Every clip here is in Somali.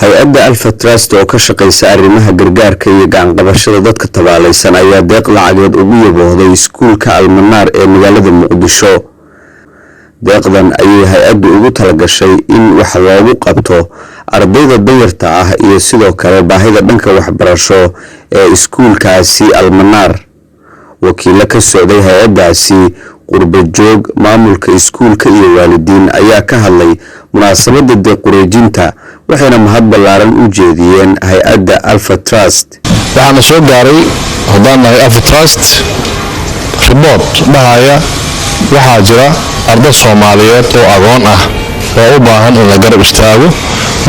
hay-adda Alpha Trust oo ka shaqeysa arrimaha gargaarka iyo gacan qabashada dadka tabaalaysan ayaa deeq lacageed ugu yaboohday iskuulka Almanaar ee magaalada Muqdisho. deeqdan ayay hay-addu ugu talagashay in wax loogu qabto ardayda danyarta ah iyo sidoo kale baahida dhanka waxbarasho ee iskuulkaasi Almanaar. wakiilo ka socday hay-addaasi qurba joog maamulka iskuulka iyo waalidiin ayaa ka hadlay munaasabada deeq wareejinta waxayna mahad ballaaran u jeediyeen hay-adda Alpha Trust. waxaana soo gaaray hogaanahay Alpha Trust report dhahaya waxaa jira arday Soomaaliyeed oo agoon ah oo u baahan in la garab istaago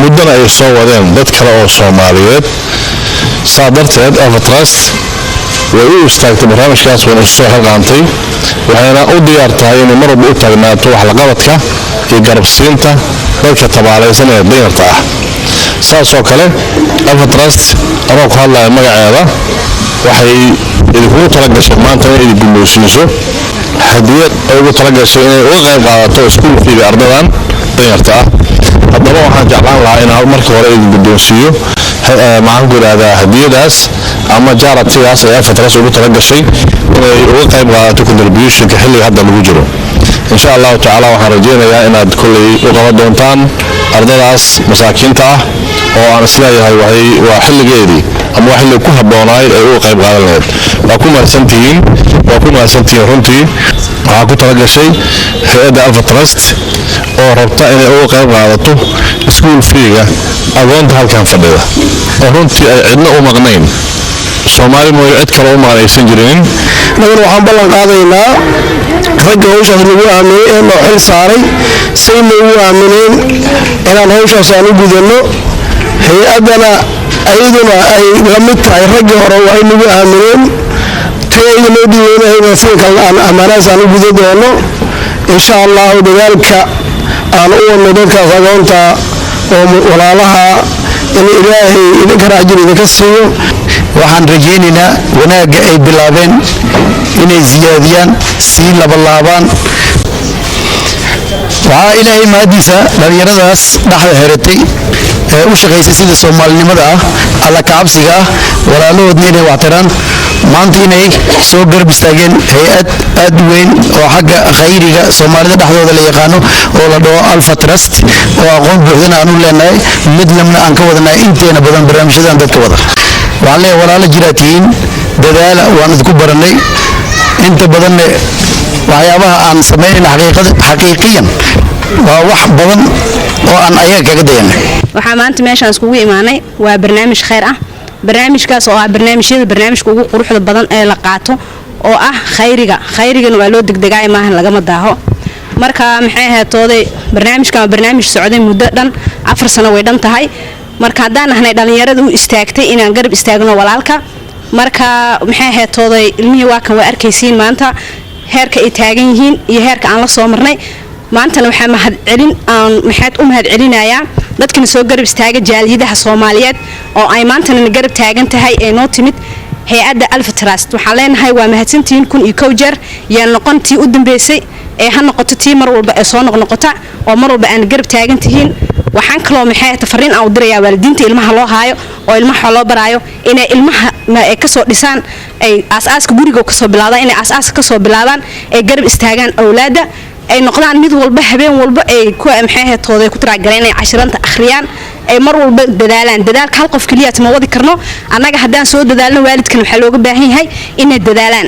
muddana ay soo wadeen dad kale oo Soomaaliyeed. saadarteed Alpha Trust way u istaagtay barnaamijkaas oo soo xilqaantay waxayna u diyaar tahay inay mar walba u taagnaato wax la qabadka iyo garabsiinta dadka tabaalaysan ee danyarta ah. saas oo kale Alpha Trust anoo ku hadlaya magaceeda waxay idinku talagashay maanta inay idin guddoonsiiso hadiyad ay ugu talagashay inay uga qayb qaadato iskuulkiiga ardadan danyarta ah. haddaba waxaan jeclaan lahaa inaan markii hore idin guddoonsiiyo maxaan ku idhaahdaa hadiyadaas ama jaaratigaas ee Alpha Trust ugu talagashay inay uga qayb qaadato contributionka xilliga hadda lagu jiro. insha allahu tacaala waxaan rajeynayaa inaad kolley u qaban doontaan ardadaas masaakiinta ah oo aan isleeyahay waa xilligeedii ama waa xilli ku habboonaay ay uga qayb qaadan lahayd. waa ku mahadsantihiin runtii waxaa ku talagashay hay-adda Alpha Trust oo rabta inay uga qayb qaadato iskuul fiiga agoonta halkan fadhida oo runtii ay cidna u maqnayn Soomaali mooyo cid kale u maqnaysan jirin. nagan waxaan ballan qaadaynaa ragga hawshaas lagu aaminay ee loo xil saaray say nagu aamineen inaan hawshaas aan u gudano hay-addana ayaduna ay la mid tahay ragga hore waa ay nagu aamineen tayada loo dhiibaynahayna sida kale aan ammaanaas aan u guda doono insha allahu dadaalka aan u wadno dadkaas agoonta oo walaalaha in ilaahay idinka raajin idinka siiyo. waxaan rajeynaynaa wanaagga ay bilaabeen inay ziyaadiyaan sii labalaabaan. waxaa ilaahay mahadiisa dhalinyaradaas dhaxda heratay ee u shaqaysay sida Soomaalinimada ah alla kacabsiga ah walaalahoodna inay waxtaraan maanta inay soo garab istaageen hay-ad aad weyn oo xagga khayriga Soomaalida dhaxdooda la yaqaano oo la dhaho Alpha Trust oo aqoon buuxda aan u leenahay mid lamna aan ka wadanahay inteena badan barnaamijyadan dadka wada. waxaan leeyahay walaalo jiraatiin dadaala waan idinku baranay inta badan waxyaabaha aan sameynayna xaqiiqiyan waa wax badan oo aan ayaga kaga dayanay. waxaa maanta meeshaan iskugu imaanay waa barnaamij khayr ah barnaamijkaas oo ah barnaamijka ugu quruxda badan ee la qaato oo ah khayrigana waa loo degdegaay maahan lagama daaho. marka maxay ahaatooday barnaamij socday muddo dhan 4 sano way dhan tahay. marka haddaan ahnay dhalinyarada u istaagtay inaan garab istaagno walaalka marka maxay ahaatooday ilmihii waa kan waa arkaysiin maanta heerka ay taagan yihiin iyo heerka aan la soo marnay maantana waxaa maxaad u mahad celinayaa dadkana soo garab istaaga jaaliyadaha Soomaaliyeed oo ay maantana garab taagan tahay ee noo timid hay-adda Alpha Trust. waxaan leenahay waa mahadsantihiin kun iyo kow jeer yaa noqontii u dambeysay ee ha noqoto tii mar walba ee soo noqnoqota oo mar walba aan garab taagan tihiin. waxaan kaloo maxay fariin aan u dirayaa waalidiinta ilmaha loo haayo oo ilmaha loo baraayo inay ilmaha ay ka soo dhisaan ay aasaaska guriga ka soo bilaadaan inay aasaaska ka soo bilaadaan ay garab istaagaan awlaada ay noqdaan mid walba habeen walba ay ku maxay ahaatooday ku tiraagaleen inay casharanta akhriyaan ay mar walba dadaalaan. dadaalka hal qof kaliya ma wadi karno annaga haddaan soo dadaalno waalidkan waxa looga baahan yahay inay dadaalaan.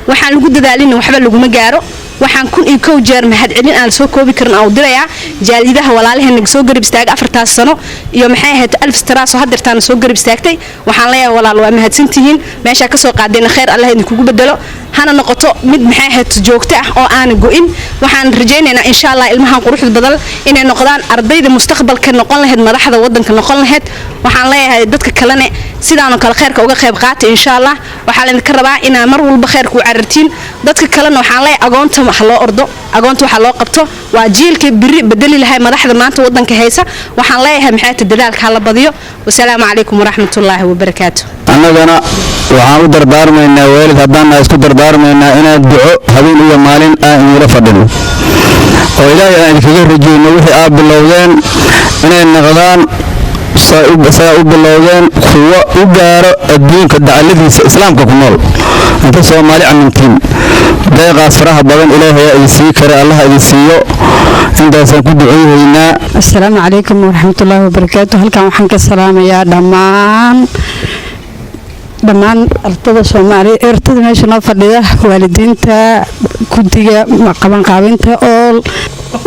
waxaan lagu dadaalin waxba laguma gaaro. waxaan kun iyo kow jeer mahad celin aan soo koobi karin aan u dirayaa jaaliyadaha walaalaheena soo garab istaagay 4 sano iyo maxay ahayd Alpha Trust oo hadirtaan soo garab istaagtay. waxaan leeyahay walaal waa mahadsantihiin meesha ka soo qaadeen khayr Allah idinku bedelo hana noqoto mid maxay ahayd joogto ah oo aan go'in. waxaan rajeynaynaa insha Allah ilmahan quruxda badan inay noqdaan ardayda mustaqbalka noqon lahayd madaxda wadanka noqon lahayd. waxaan leeyahay dadka kalena sidaan oo kale khayrka uga qayb qaata insha Allah. waxaa la idinka rabaa inaa mar walba khayrka u carartiin dadka kalena. waxaan leeyahay agoonta wax loo ordo agoonta waxa loo qabto waa jiilka biri bedeli lahay madaxda maanta wadanka haysa. waxaan leeyahay maxay dadaalka la badiyo. wassalaamu calaykum waraxmatullaahi wabarakaatuh. annagana waxaan u dardaarmaynaa waalid haddaan isku dardaarmaynaa inaad duco habeen iyo maalin aan idinla fadhino oo ilaahay aan idinkaga rajeyno wixii aad bilowdeen inay noqdaan saa u bilowdeen kuwa u gaaro adduunka dacaladiisa islaamka ku nool inta soomaali camintiin deeqaas faraha badan ilaahay ay sii kare allah ay siiyo intaasaan ku duceeynaa. Assalaamu calaykum waraxmatullaahi wabarakaatuh. halkan waxaan ka salaamayaa dhammaan ardada Soomaaliyeed ardada meesha noo fadhida waalidiinta guddiga qabanqaabinta oo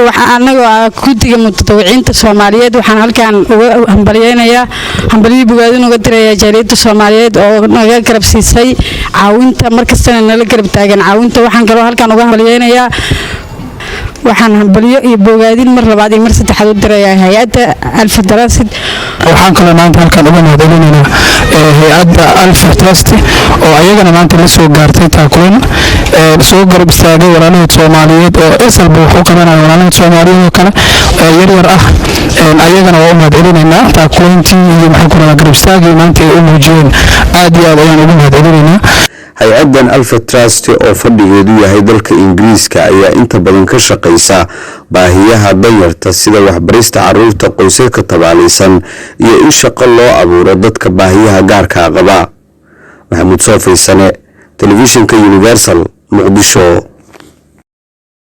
waxa anaga guddiga mutadawiciinta Soomaaliyeed waxaan halkan uga hambalyeeynaa hambalyo bogaadin uga diraya jaaliyadda Soomaaliyeed oo naga garab siisay caawinta markastana nala garab taagan caawinta waxaan kaloo halkan uga hambalyeeynaa waxaan hambalyo iyo bogaadin mar labaad iyo mar saddexaad u diraya hay'adda Alfa Trust waxaan kaloo maanta halkan uga mahadcelinaynaa hay'adda Alfa Trust oo ayagana maanta la soo gaartay taakulan soo garab istaagay walaalaha Soomaaliyeed oo isalba wuxuu qabanaya walaalaha Soomaaliyeed oo kale yar ah ayagana waa u mahadcelinaynaa taakulantii iyo maxaa ku garab istaagay maanta ay u muujiyeen aad iyo aad ayaan ugu mahadcelinaynaa. hay-addan Alfa Trust oo fadhigeedu yahay dalka Ingiriiska ayaa inta badan ka shaqeysa baahiyaha danyarta sida waxbarista carruurta qoysaska tabaalaysan iyo in shaqo loo abuuro dadka baahiyaha gaarka qaba. Maxamuud Soofaysane, Telefishinka Universal, Muqdisho.